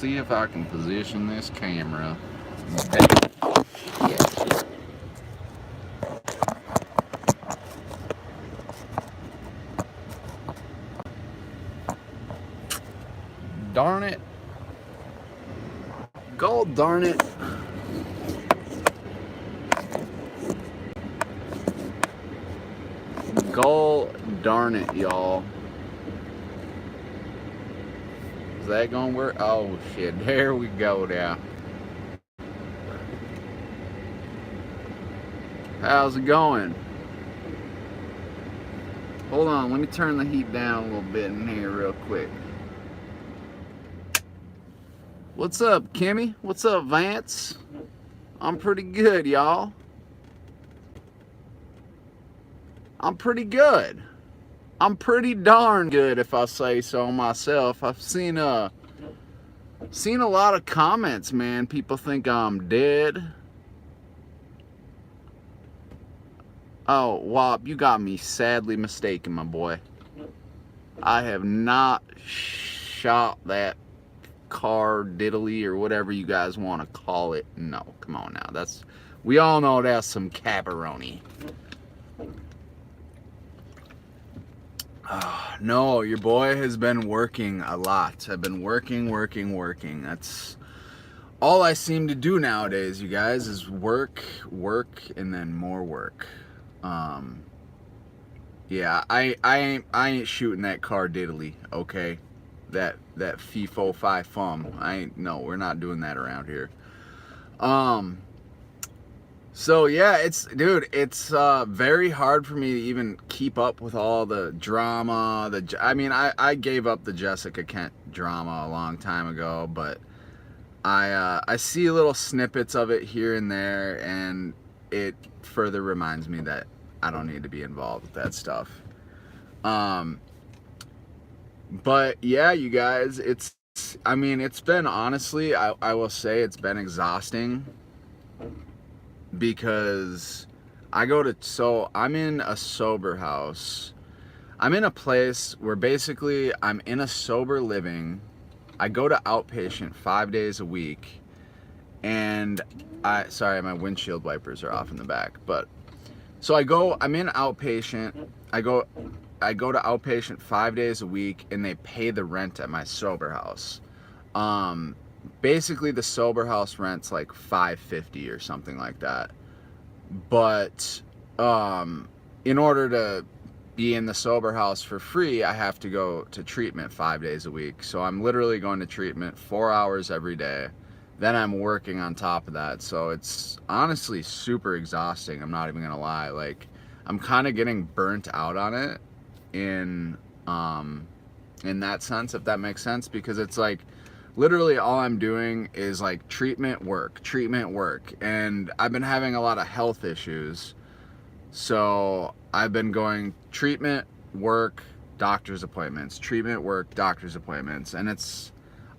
see if I can position this camera. Darn it. God darn it. God darn it, y'all. Is that gonna work? Oh shit, there we go now. How's it going? Hold on, let me turn the heat down a little bit in here real quick. What's up, Kimmy? What's up, Vance? I'm pretty good, y'all. I'm pretty good. I'm pretty darn good, if I say so myself. I've seen a lot of comments, man. People think I'm dead. Oh, Wop, you got me sadly mistaken, my boy. I have not shot that car diddly or whatever you guys want to call it. No, come on now. We all know that's some caparoni. No, your boy has been working a lot. I've been working. That's all I seem to do nowadays, you guys, is work, and then more work. Yeah, I ain't shooting that car diddly, okay? That FIFO 5 fum. No, we're not doing that around here. So yeah, it's very hard for me to even keep up with all the drama. I gave up the Jessica Kent drama a long time ago, but I see little snippets of it here and there, and it further reminds me that I don't need to be involved with that stuff. But yeah, you guys, it's been, honestly, I will say it's been exhausting, because I'm in a sober house. I'm in a place where basically I'm in a sober living. I go to outpatient 5 days a week, and sorry, my windshield wipers are off in the back, but so I'm in outpatient. I go to outpatient 5 days a week, and they pay the rent at my sober house. Basically the sober house rent's like $550 or something like that. But in order to be in the sober house for free, I have to go to treatment 5 days a week. So I'm literally going to treatment 4 hours every day. Then I'm working on top of that. So it's honestly super exhausting. I'm not even gonna lie. Like, I'm kind of getting burnt out on it in that sense, if that makes sense, because it's like literally all I'm doing is like treatment work, and I've been having a lot of health issues. So I've been going treatment, work, doctor's appointments, treatment, work, doctor's appointments, and it's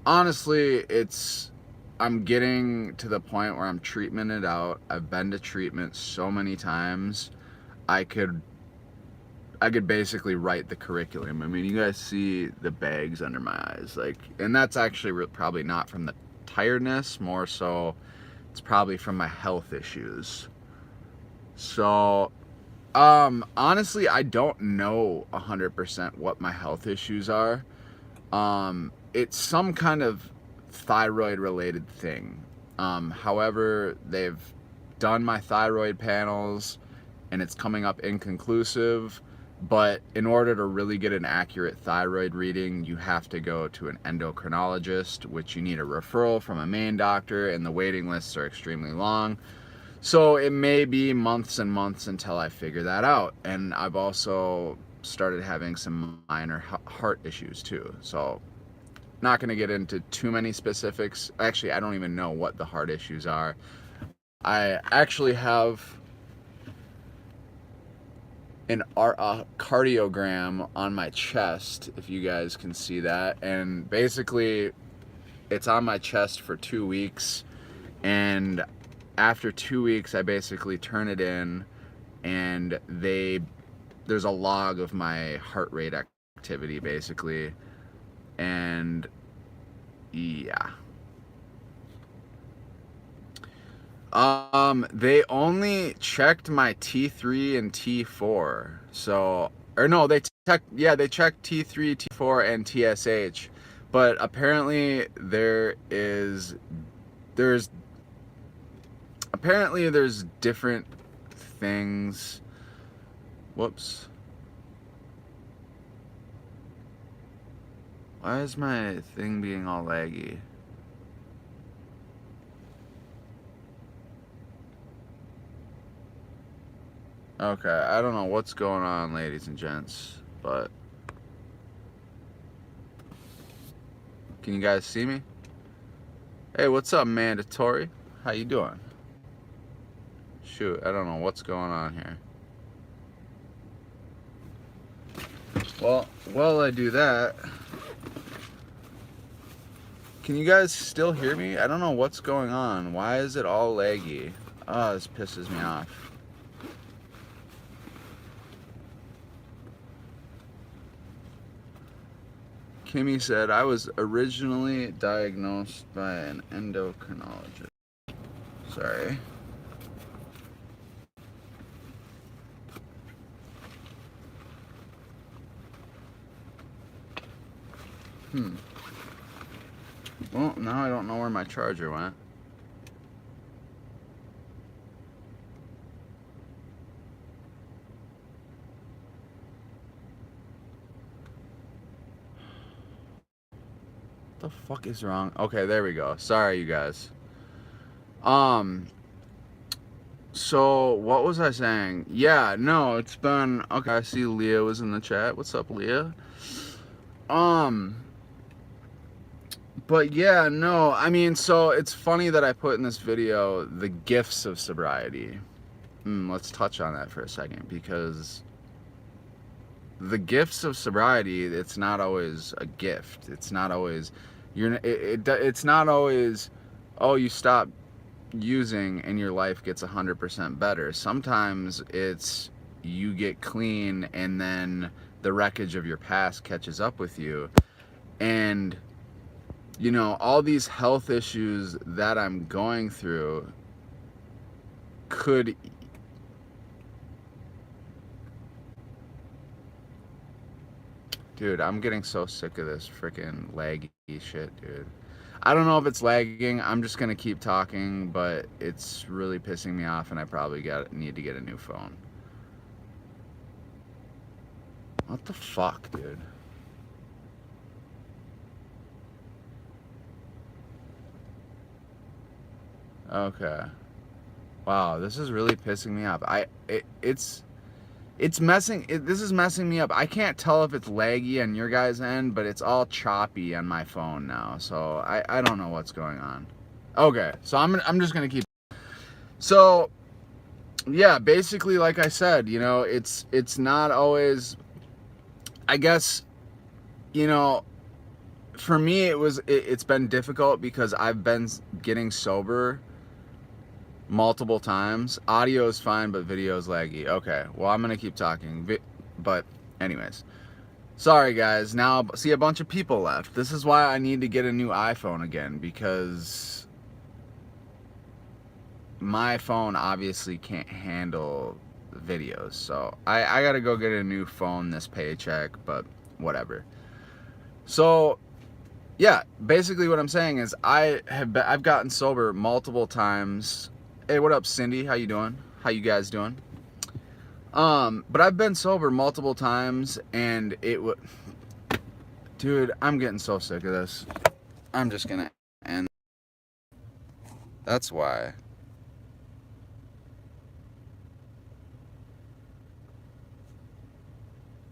honestly, I'm getting to the point where I'm treatmented out. I've been to treatment so many times. I could basically write the curriculum. I mean, you guys see the bags under my eyes, like, and that's actually probably not from the tiredness, more so it's probably from my health issues. So honestly, I don't know 100% what my health issues are. It's some kind of thyroid related thing. However, they've done my thyroid panels and it's coming up inconclusive. But in order to really get an accurate thyroid reading, you have to go to an endocrinologist, which you need a referral from a main doctor, and the waiting lists are extremely long. So it may be months and months until I figure that out. And I've also started having some minor heart issues too. So not going to get into too many specifics. Actually, I don't even know what the heart issues are. I actually have a cardiogram on my chest, if you guys can see that, and basically it's on my chest for 2 weeks, and after 2 weeks I basically turn it in, and there's a log of my heart rate activity basically, and yeah, They only checked my T3 and T4. So, or no, they checked T3, T4, and TSH. But apparently there's different things. Whoops. Why is my thing being all laggy? Okay, I don't know what's going on, ladies and gents, but can you guys see me? Hey, what's up, Mandatory? How you doing? Shoot, I don't know what's going on here. Well, while I do that, can you guys still hear me? I don't know what's going on. Why is it all laggy? Oh, this pisses me off. Kimmy said, I was originally diagnosed by an endocrinologist. Sorry. Well, now I don't know where my charger went. What the fuck is wrong? Okay, there we go. Sorry, you guys. So what was I saying? Yeah, no, it's been okay. I see Leah was in the chat. What's up, Leah? But yeah, no, I mean, so it's funny that I put in this video the gifts of sobriety. Let's touch on that for a second, because the gifts of sobriety, it's not always a gift. It's not always it's not always, oh, you stop using and your life gets 100% better. Sometimes it's you get clean and then the wreckage of your past catches up with you. And you know, all these health issues that I'm going through could dude, I'm getting so sick of this freaking laggy shit, dude. I don't know if it's lagging. I'm just gonna keep talking, but it's really pissing me off, and I probably need to get a new phone. What the fuck, dude? Okay. Wow, this is really pissing me off. This is messing me up. I can't tell if it's laggy on your guys' end, but it's all choppy on my phone now. So I don't know what's going on. Okay, so I'm just gonna keep. So yeah, basically, like I said, you know, it's not always. I guess, you know, for me it's been difficult because I've been getting sober multiple times. Audio is fine, but video is laggy. Okay, well, I'm gonna keep talking, but anyways, sorry guys. Now see, a bunch of people left. This is why I need to get a new iPhone again, because my phone obviously can't handle videos. So I gotta go get a new phone this paycheck, but whatever. So yeah, basically what I'm saying is I've gotten sober multiple times. Hey, what up, Cindy? How you doing? How you guys doing? But I've been sober multiple times, and dude, I'm getting so sick of this. I'm just gonna end. That's why.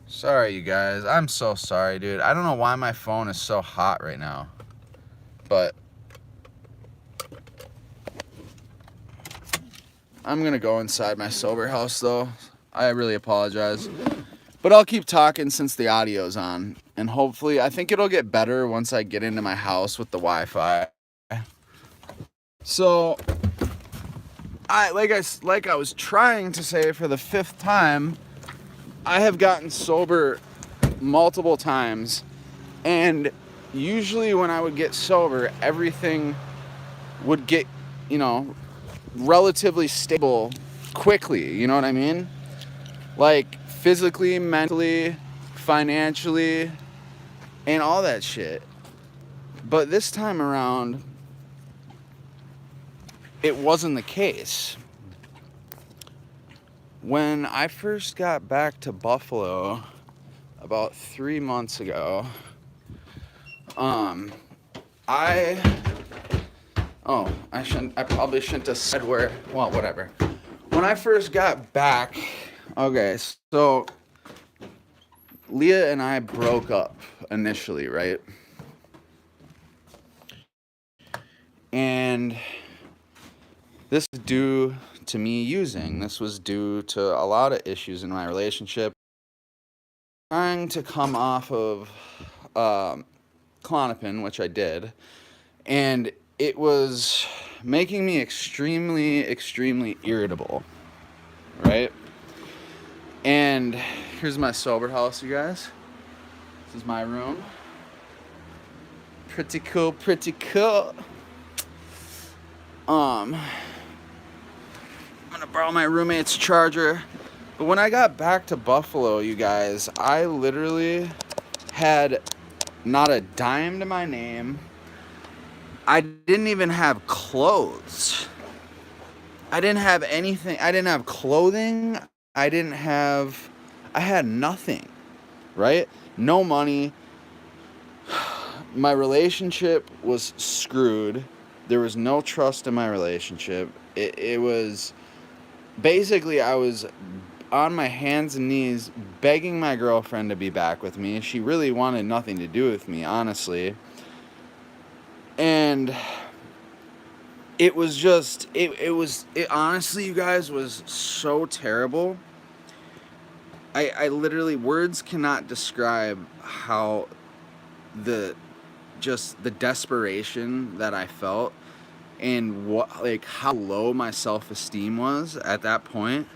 Sorry, you guys. I'm so sorry, dude. I don't know why my phone is so hot right now, but I'm gonna go inside my sober house, though. I really apologize, but I'll keep talking since the audio's on, and hopefully, I think it'll get better once I get into my house with the Wi-Fi. So, like I was trying to say for the 5th time, I have gotten sober multiple times, and usually when I would get sober, everything would get, you know, relatively stable quickly, you know what I mean? Like physically, mentally, financially, and all that shit. But this time around, it wasn't the case. When I first got back to Buffalo about 3 months ago, I probably shouldn't have said where, well, whatever. When I first got back, okay, so Leah and I broke up initially, right? And this is due to me using. This was due to a lot of issues in my relationship. Trying to come off of Klonopin, which I did, and it was making me extremely, extremely irritable, right? And here's my sober house, you guys. This is my room. Pretty cool, pretty cool. I'm gonna borrow my roommate's charger. But when I got back to Buffalo, you guys, I literally had not a dime to my name. I didn't even have clothes. I didn't have anything. I didn't have clothing. I had nothing, right? No money. My relationship was screwed. There was no trust in my relationship. It was basically, I was on my hands and knees begging my girlfriend to be back with me. She really wanted nothing to do with me, honestly. And it was just, it honestly, you guys, was so terrible. I literally, words cannot describe how the desperation that I felt and what, like, how low my self-esteem was at that point.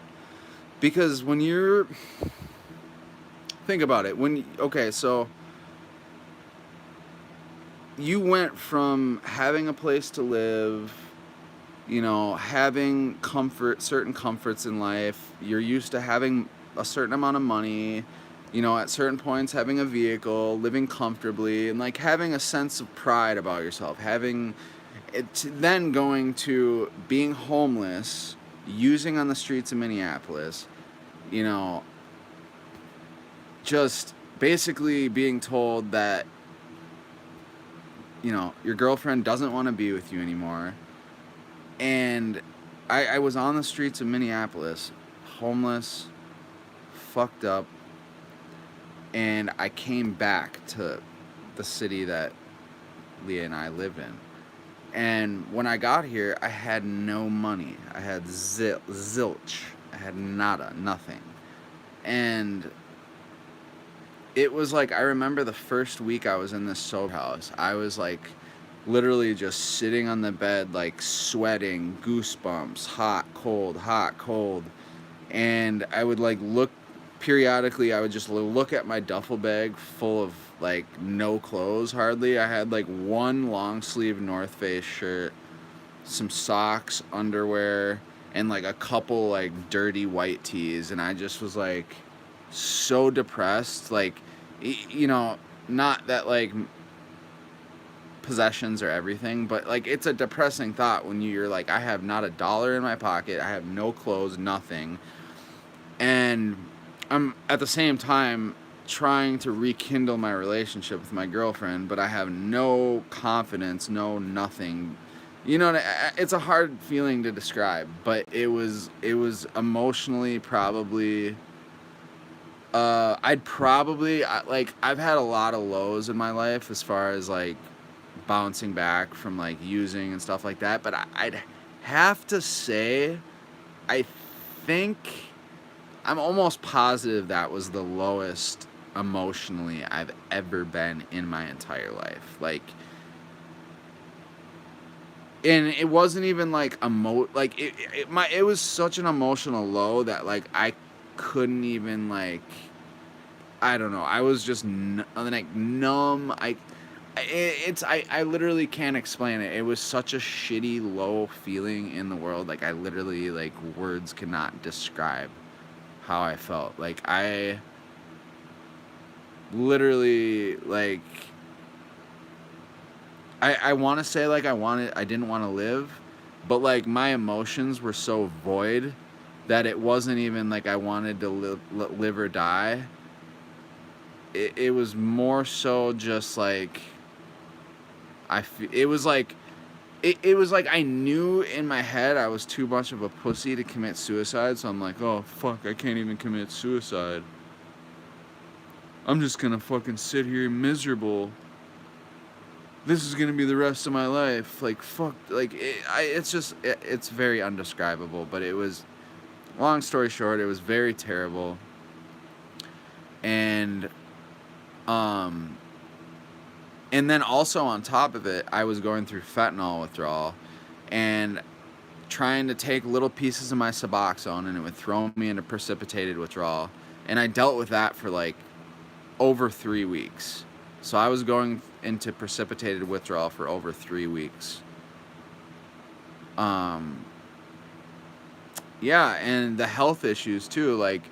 Because when you're, think about it, so you went from having a place to live, you know, having certain comforts in life. You're used to having a certain amount of money, you know, at certain points having a vehicle, living comfortably, and like having a sense of pride about yourself. Then going to being homeless, using on the streets of Minneapolis, you know, just basically being told that, you know, your girlfriend doesn't want to be with you anymore. And I was on the streets of Minneapolis, homeless, fucked up, and I came back to the city that Leah and I live in. And when I got here, I had no money. I had zilch. I had nada, nothing. And it was like, I remember the first week I was in this sober house, I was like literally just sitting on the bed, like sweating, goosebumps, hot, cold. And I would like look periodically, I would just look at my duffel bag full of like no clothes hardly. I had like one long sleeve North Face shirt, some socks, underwear, and like a couple like dirty white tees. And I just was like so depressed, like, you know, not that like possessions are everything, but like it's a depressing thought when you're like, I have not a dollar in my pocket, I have no clothes, nothing, and I'm at the same time trying to rekindle my relationship with my girlfriend, but I have no confidence, no nothing. You know, it's a hard feeling to describe, but it was emotionally probably, I've had a lot of lows in my life as far as like bouncing back from like using and stuff like that, but I'd have to say, I think I'm almost positive that was the lowest emotionally I've ever been in my entire life. Like, and it wasn't even like it was such an emotional low that like I couldn't even, like, I don't know, I was just like numb. I literally can't explain it. It was such a shitty, low feeling in the world. Like, I literally, like, words cannot describe how I felt. Like, I literally, like, I want to say, like, I didn't want to live, but, like, my emotions were so void that it wasn't even like I wanted to live or die. It was more so just like, it was like, it was like I knew in my head I was too much of a pussy to commit suicide, so I'm like, oh, fuck, I can't even commit suicide. I'm just gonna fucking sit here miserable. This is gonna be the rest of my life. Like, fuck, like, it's very undescribable, but it was, long story short, it was very terrible. And, and then also on top of it, I was going through fentanyl withdrawal and trying to take little pieces of my Suboxone, and it would throw me into precipitated withdrawal. And I dealt with that for like over 3 weeks. So I was going into precipitated withdrawal for over 3 weeks. Yeah, and the health issues too. Like,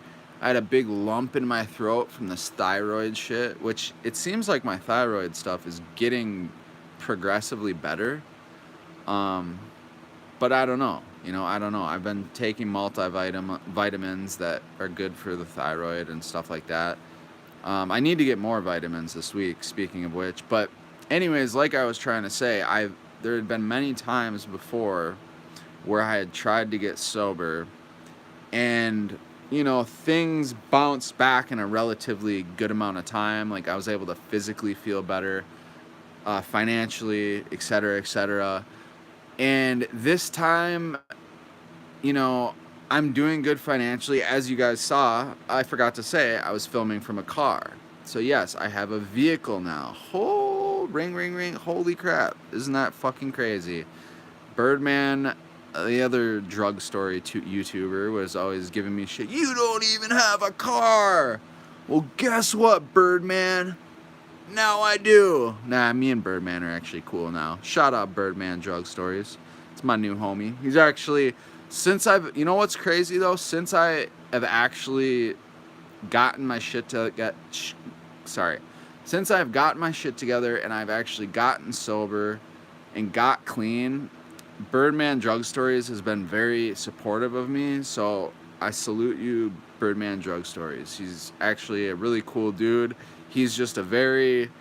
I had a big lump in my throat from this thyroid shit, which it seems like my thyroid stuff is getting progressively better. But I don't know. I don't know. I've been taking vitamins that are good for the thyroid and stuff like that. I need to get more vitamins this week, speaking of which. But anyways, like I was trying to say, there had been many times before where I had tried to get sober, and things bounced back in a relatively good amount of time. Like, I was able to physically feel better, financially, etc., etc. And this time, I'm doing good financially. As you guys saw, I forgot to say, I was filming from a car. So yes, I have a vehicle now. Oh, ring, ring, ring. Holy crap. Isn't that fucking crazy? Birdman, the other drug story YouTuber, was always giving me shit. You don't even have a car. Well, guess what, Birdman? Now I do. Nah, me and Birdman are actually cool now. Shout out Birdman Drug Stories. It's my new homie. He's actually, you know what's crazy though? Since I have actually gotten my shit since I've gotten my shit together and I've actually gotten sober and got clean, Birdman Drug Stories has been very supportive of me. So I salute you, Birdman Drug Stories. He's actually a really cool dude. He's just a very,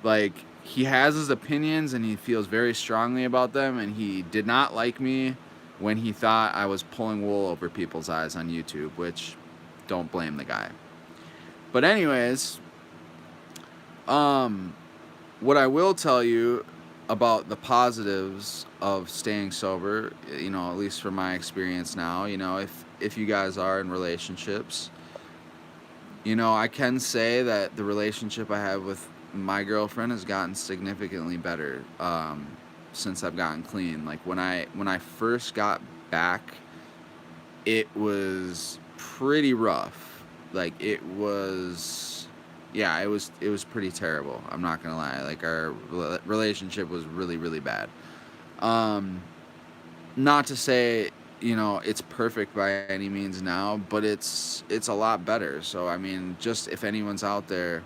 like, he has his opinions and he feels very strongly about them, and he did not like me when he thought I was pulling wool over people's eyes on YouTube, which, don't blame the guy. But anyways, what I will tell you about the positives of staying sober, at least from my experience now, if you guys are in relationships, I can say that the relationship I have with my girlfriend has gotten significantly better since I've gotten clean. Like, when I first got back, it was pretty rough. Like, it was pretty terrible. I'm not gonna lie. Like, our relationship was really, really bad. Not to say it's perfect by any means now, but it's a lot better. So I mean, just if anyone's out there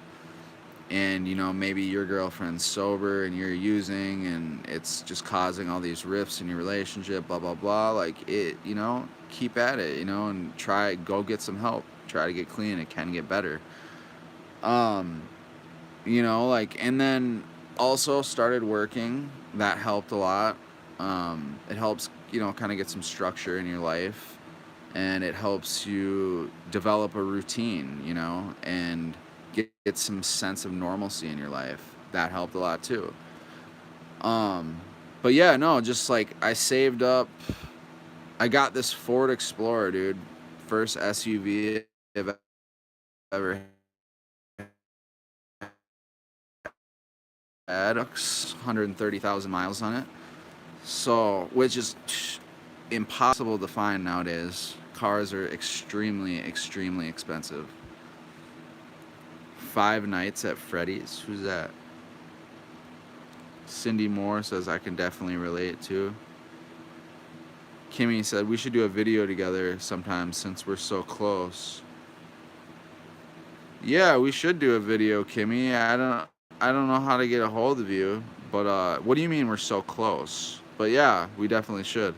and maybe your girlfriend's sober and you're using, and it's just causing all these rifts in your relationship, blah blah blah, like, it, keep at it, and go get some help, try to get clean. It can get better. Like, and then also started working. That helped a lot. It helps, kind of get some structure in your life, and it helps you develop a routine, and get some sense of normalcy in your life. That helped a lot too. But yeah, no, just like, I saved up. I got this Ford Explorer, dude. First SUV I've ever had. 130,000 miles on it. So, which is impossible to find nowadays. Cars are extremely, extremely expensive. 5 Nights at Freddy's. Who's that? Cindy Moore says I can definitely relate to. Kimmy said we should do a video together sometime since we're so close. Yeah, we should do a video, Kimmy. I don't know how to get a hold of you, but what do you mean we're so close? But yeah, we definitely should.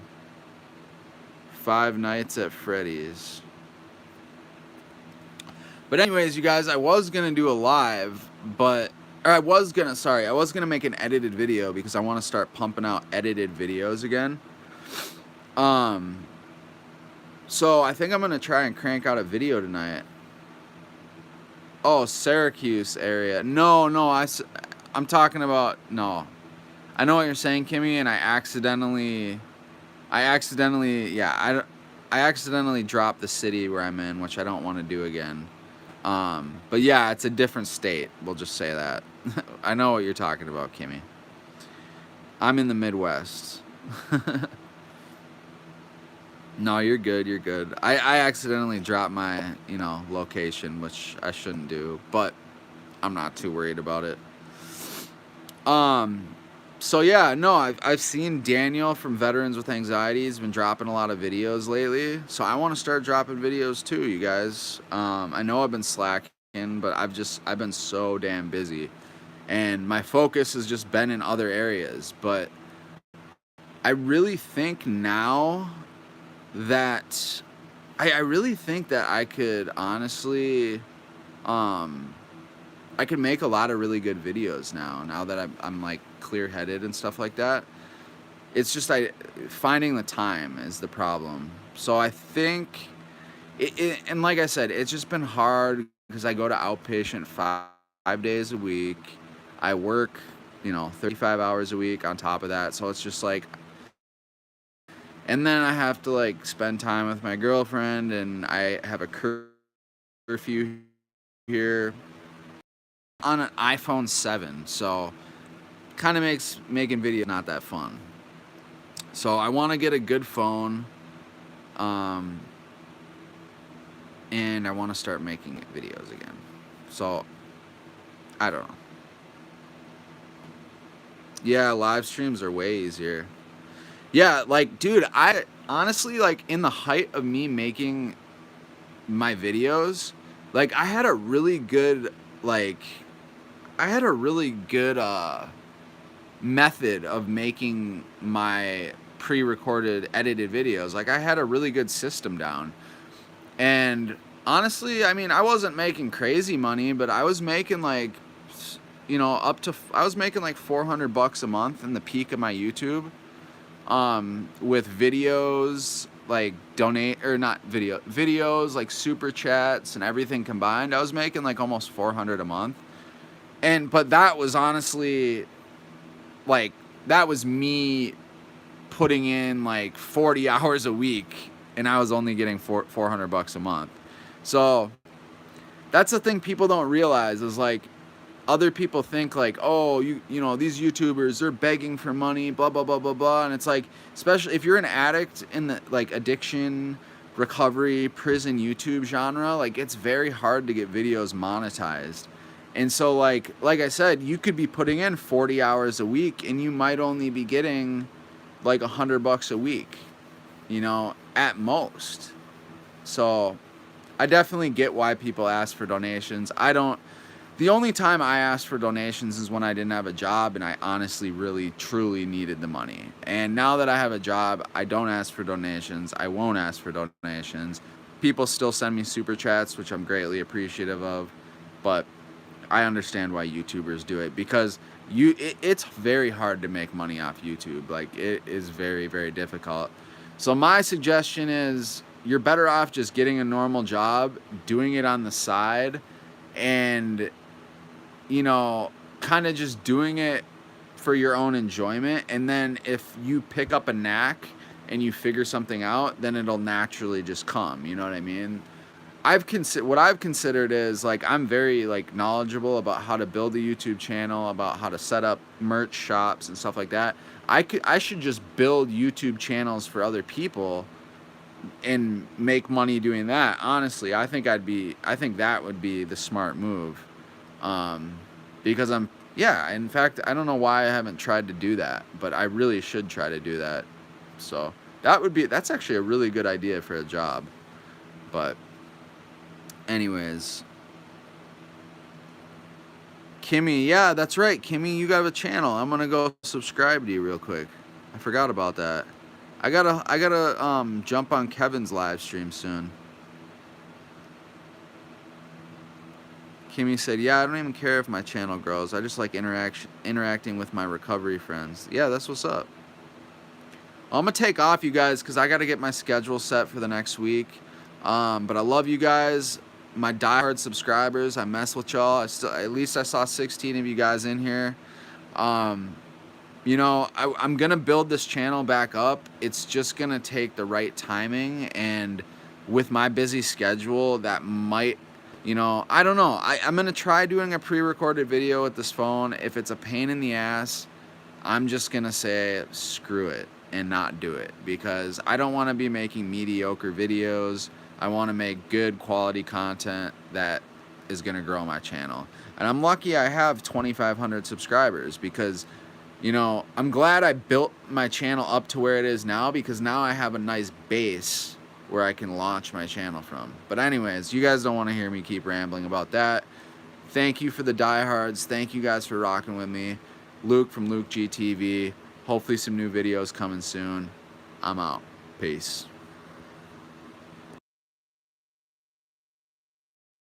5 Nights at Freddy's. But anyways, you guys, I was gonna do a live, but I was gonna make an edited video because I want to start pumping out edited videos again. So I think I'm gonna try and crank out a video tonight. Oh, Syracuse area. No, I'm talking about, no. I know what you're saying, Kimmy, and I accidentally dropped the city where I'm in, which I don't want to do again. But yeah, it's a different state. We'll just say that. I know what you're talking about, Kimmy. I'm in the Midwest. No, you're good. You're good. I accidentally dropped my, location, which I shouldn't do, but I'm not too worried about it. So yeah, no, I've seen Daniel from Veterans with Anxiety. He's been dropping a lot of videos lately, so I want to start dropping videos too, you guys. I know I've been slacking, but I've been so damn busy, and my focus has just been in other areas. But I really think now that I really think that I could honestly, I could make a lot of really good videos now that I'm like clear-headed and stuff like that. It's just finding the time is the problem. So I think and like I said, it's just been hard because I go to outpatient 5 days a week. I work, 35 hours a week on top of that. So it's just like, and then I have to like spend time with my girlfriend, and I have a curfew here on an iPhone 7, so kind of makes making videos not that fun. So I want to get a good phone, and I want to start making videos again. So I don't know. Yeah, live streams are way easier. Yeah, like, dude, I honestly, like, in the height of me making my videos, like, I had a really good method of making my pre-recorded edited videos. Like, I had a really good system down. And honestly, I mean, I wasn't making crazy money, but I was making like, I was making like $400 a month in the peak of my YouTube. With videos, like videos like super chats and everything combined, I was making like almost $400 a month. But that was honestly, like, that was me putting in like 40 hours a week, and I was only getting $400 a month. So that's the thing people don't realize is, like, other people think like, oh, these YouTubers, they're begging for money, blah, blah, blah, blah, blah. And it's like, especially if you're an addict in the like addiction, recovery, prison YouTube genre, like, it's very hard to get videos monetized. And so like I said, you could be putting in 40 hours a week and you might only be getting like $100 a week, at most. So I definitely get why people ask for donations. The only time I asked for donations is when I didn't have a job and I honestly, really, truly needed the money. And now that I have a job, I don't ask for donations. I won't ask for donations. People still send me super chats, which I'm greatly appreciative of. But I understand why YouTubers do it, because it's very hard to make money off YouTube. Like, it is very, very difficult. So my suggestion is you're better off just getting a normal job, doing it on the side, and kind of just doing it for your own enjoyment. And then if you pick up a knack and you figure something out, then it'll naturally just come. You know what I mean? What I've considered is, like, I'm very like knowledgeable about how to build a YouTube channel, about how to set up merch shops and stuff like that. I should just build YouTube channels for other people and make money doing that. Honestly, I think that would be the smart move. Because I'm Yeah, in fact, I don't know why I haven't tried to do that, but I really should try to do that. So that's actually a really good idea for a job. But anyways, Kimmy, yeah, that's right. Kimmy, you got a channel. I'm gonna go subscribe to you real quick. I forgot about that. I gotta jump on Kevin's live stream soon. Kimmy said, yeah, I don't even care if my channel grows. I just like interacting with my recovery friends. Yeah, that's what's up. I'm gonna take off, you guys, because I gotta get my schedule set for the next week. But I love you guys, my diehard subscribers. I mess with y'all. At least I saw 16 of you guys in here. You know, I'm gonna build this channel back up. It's just gonna take the right timing, and with my busy schedule, that might, you know, I don't know. I'm gonna try doing a pre-recorded video with this phone. If it's a pain in the ass, I'm just gonna say screw it and not do it, because I don't want to be making mediocre videos. I want to make good quality content that is gonna grow my channel. And I'm lucky I have 2,500 subscribers, because, you know, I'm glad I built my channel up to where it is now, because now I have a nice base where I can launch my channel from. But anyways, you guys don't want to hear me keep rambling about that. Thank you for the diehards. Thank you guys for rocking with me. Luke from lukegtv. Hopefully some new videos coming soon. I'm out. Peace.